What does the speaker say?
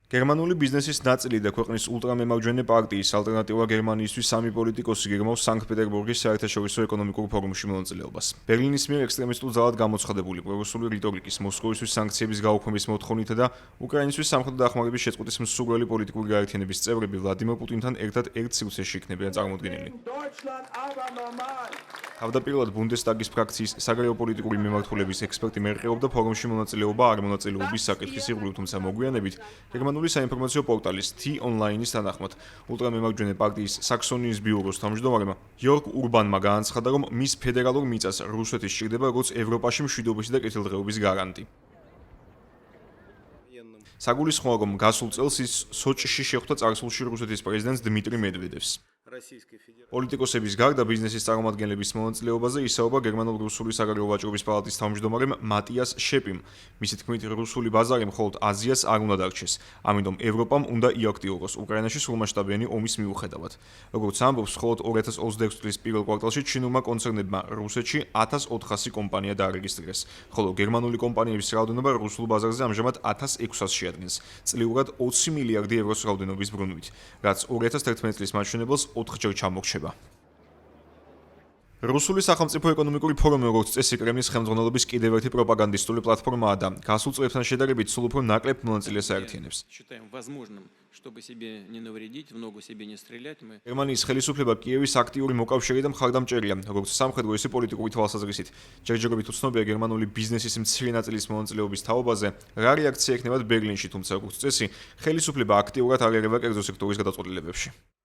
გერმანული ბიზნესის ნაწილი და ქვეყნის ულტრამემარჯვენე პარტიის ალტერნატივა გერმანიისთვის სამი პოლიტიკოსი გეგმავს სანქტ-პეტერბურგის საერთაშორისო ეკონომიკურ ფორუმში მონაწილეობას. ბერლინის მიერ ექსტრემისტულ ძალად გამოცხადებული პრორუსული რიტორიკის, მოსკოვისთვის სანქციების გაუქმების მოთხოვნითა და უკრაინისთვის სამხედრო დახმარების შეწყვეტის მსურველი პოლიტიკური გაერთიანების წევრები ვლადიმერ პუტინთან ერთად ერთ სივრცეში იქნებიან წარმოდგენილი. თავდაპირველად ბუნდესტაგის ფრაქციის საგარეო პოლიტიკური მიმართულების ექსპერტი მერყეობდა ფორუმში მონაწილეობა არ მონაწილეობის საკითხის ირგვლივ, თუმცა მოგვიანებით გერმანული საინფორმაციო პორტალის T-Online-ის თანახმად, ულტრამემარჯვენე პარტიის საქსონიის ბიუროს თავმჯდომარემ იორგ ურბანმა განაცხადა, რომ მის ფედერალურ მიწას რუსეთი სჭირდება როგორც ევროპაში მშვიდობისა და კეთილდღეობის გარანტი. საგულისხმოა, რომ გასულ წელს ის სოჭში შეხვდა წარსულში რუსეთის პრეზიდენტს დმიტრი მედვედევს. პოლიტიკოსების გარდა ბიზნესის წარმომადგენლების მონაწილეობაზე ისაუბრა გერმანულ-რუსული საგარეო ვაჭრობის პალატის თავმჯდომარემ მატიას შეპიმ. მისი თქმით, რუსული ბაზარი მხოლოდ აზიას არ უნდა დარჩეს, ამიტომ ევროპამ უნდა იაქტიუროს უკრაინაში სრულმასშტაბიანი ომის მიუხედავად. როგორც ამბობს, მხოლოდ 2026 წლის პირველ კვარტალში ჩინურმა კონცერნებმა რუსეთში 1400 კომპანია დაარეგისტრირეს, ხოლო გერმანული კომპანიების რაოდენობა რუსულ ბაზარზე ამჟამად 1600-ს შეადგენს, წლიურად 20 მილიარდი ევროს რაოდენობის ბრუნვით, რაც 2011 წლის მაჩვენებელს 4-ჯერ ჩამორჩება. რუსული სახელმწიფო ეკონომიკური ფორუმი, როგორც წესი, კრემლის ხელმძღვანელობის კიდევ ერთი პროპაგანდისტული პლატფორმაა და გასულ წლებთან შედარებით სულ უფრო ნაკლებ მონაწილეს აერთიანებს. გერმანიის ხელისუფლება კიევის აქტიური მოკავშირე და მხარდამჭერია, როგორც სამხედრო, ისე პოლიტიკური თვალსაზრისით. ჯერჯერობით უცნობია გერმანული ბიზნესის მცირე ნაწილის მონაწილეობის თაობაზე, რა რეაქცია ექნებათ ბერლინში, თუმცა როგორც წესი, ხელისუფლება აქტიურად არ ერევა კერძო სექტორის გადაწყვეტილებებში.